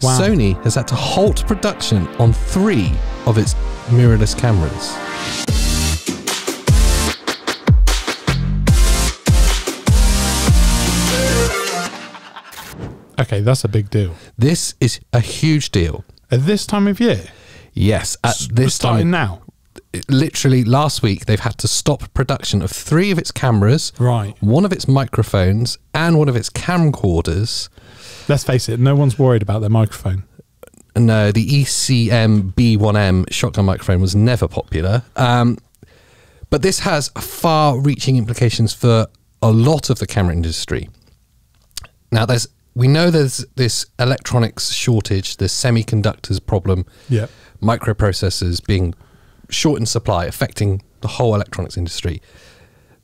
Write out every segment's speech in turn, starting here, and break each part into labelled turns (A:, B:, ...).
A: Wow.
B: Sony has had to halt production on 3 of its mirrorless cameras.
A: Okay, that's a big deal.
B: This is a huge deal.
A: At this time of year?
B: Yes, at this
A: starting
B: time.
A: now?
B: Literally last week, they've had to stop production of 3 of its cameras,
A: Right.
B: 1 of its microphones, and 1 of its camcorders.
A: Let's face it, no one's worried about their microphone.
B: No, the ECM B1M shotgun microphone was never popular. But this has far-reaching implications for a lot of the camera industry. Now, we know there's this electronics shortage, this semiconductors problem,
A: Yeah.
B: microprocessors being short in supply, affecting the whole electronics industry.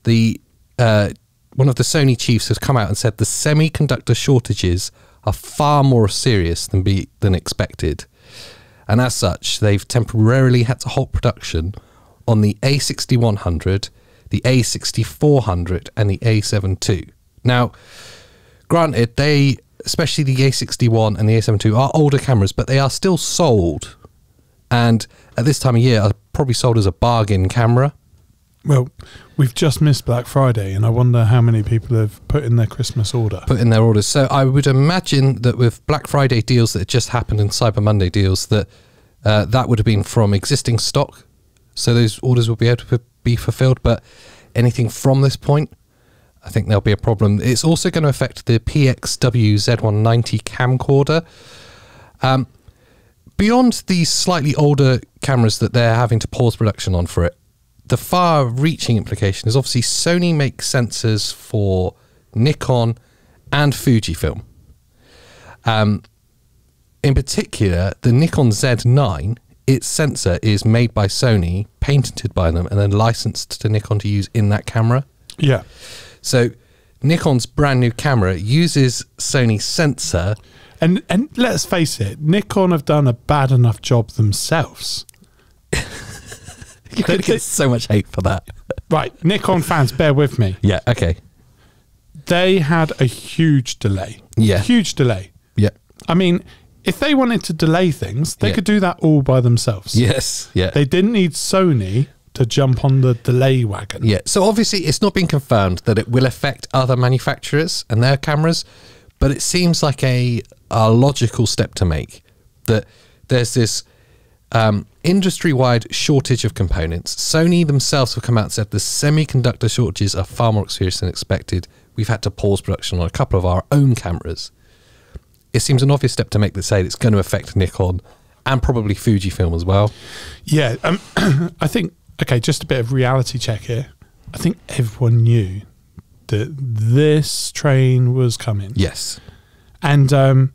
B: One of the Sony chiefs has come out and said the semiconductor shortages are far more serious than expected, and as such, they've temporarily had to halt production on the A6100, the A6400, and the A7 II. Now, granted, especially the A61 and the A7 II, are older cameras, but they are still sold, and at this time of year are probably sold as a bargain camera.
A: Well, we've just missed Black Friday, and I wonder how many people have put in their Christmas order.
B: Put in their orders. So I would imagine that with Black Friday deals that had just happened and Cyber Monday deals, that that would have been from existing stock. So those orders will be able to be fulfilled. But anything from this point, I think there'll be a problem. It's also going to affect the PXW Z190 camcorder. Beyond these slightly older cameras that they're having to pause production on for it, the far-reaching implication is obviously Sony makes sensors for Nikon and Fujifilm. In particular, the Nikon Z9, its sensor is made by Sony, patented by them, and then licensed to Nikon to use in that camera.
A: Yeah.
B: So Nikon's brand new camera uses Sony's sensor.
A: And let's face it, Nikon have done a bad enough job themselves.
B: You're going to get so much hate for that.
A: Right, Nikon fans, bear with me.
B: Yeah, okay.
A: They had a huge delay.
B: Yeah.
A: Huge delay.
B: Yeah.
A: I mean, if they wanted to delay things, they
B: Yeah.
A: could do that all by themselves.
B: Yes, yeah.
A: They didn't need Sony to jump on the delay wagon.
B: Yeah, so obviously it's not been confirmed that it will affect other manufacturers and their cameras, but it seems like a logical step to make, that there's this industry-wide shortage of components. Sony themselves have come out and said the semiconductor shortages are far more serious than expected. We've had to pause production on a couple of our own cameras. It seems an obvious step to make that say it's going to affect Nikon and probably Fujifilm as well.
A: Yeah, I think, okay, just a bit of reality check here. I think everyone knew that this train was coming.
B: Yes.
A: And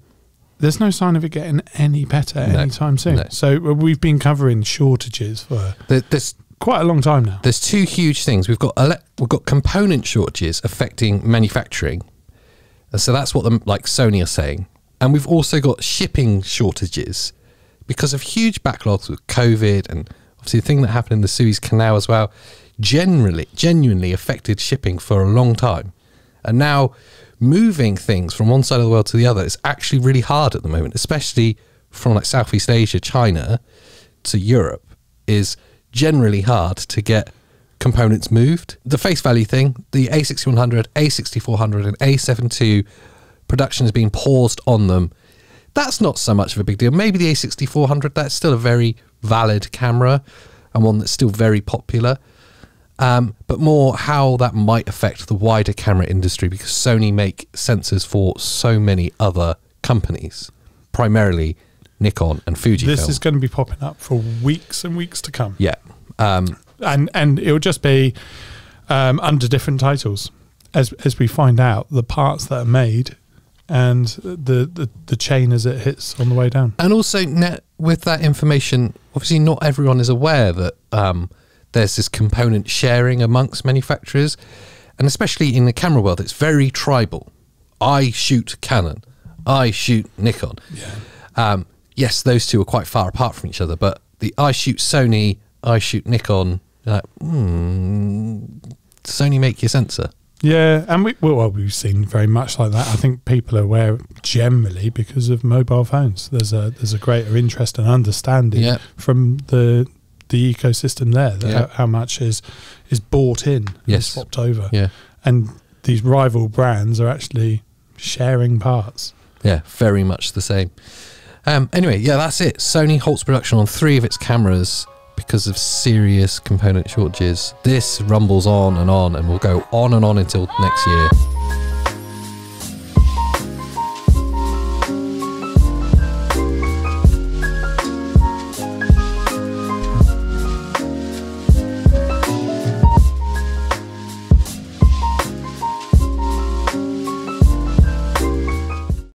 A: there's no sign of it getting any better anytime soon.
B: No.
A: So we've been covering shortages for
B: There's
A: quite a long time now.
B: There's 2 huge things. We've got component shortages affecting manufacturing. And so that's what Sony are saying. And we've also got shipping shortages because of huge backlogs with COVID, and obviously the thing that happened in the Suez Canal as well genuinely affected shipping for a long time. And now moving things from one side of the world to the other is actually really hard at the moment, especially from Southeast Asia, China to Europe, is generally hard to get components moved. The face value thing, the A6100, A6400 and A7 II production has been paused on them. That's not so much of a big deal. Maybe the A6400, that's still a very valid camera and one that's still very popular. But more how that might affect the wider camera industry, because Sony make sensors for so many other companies, primarily Nikon and Fujifilm.
A: This is going to be popping up for weeks and weeks to come.
B: Yeah.
A: And it'll just be under different titles as we find out the parts that are made and the chain as it hits on the way down.
B: And also with that information, obviously not everyone is aware that there's this component sharing amongst manufacturers, and especially in the camera world, it's very tribal. I shoot Canon, I shoot Nikon.
A: Yeah.
B: Yes, those two are quite far apart from each other, but the I shoot Sony, I shoot Nikon, Sony make your sensor.
A: Yeah, and we've seen very much like that. I think people are aware generally because of mobile phones. There's a greater interest and understanding from the ecosystem there, that how much is bought in and swapped over.
B: Yeah.
A: And these rival brands are actually sharing parts.
B: Yeah, very much the same. Anyway, yeah, that's it. Sony halts production on 3 of its cameras because of serious component shortages. This rumbles on and will go on and on until next year.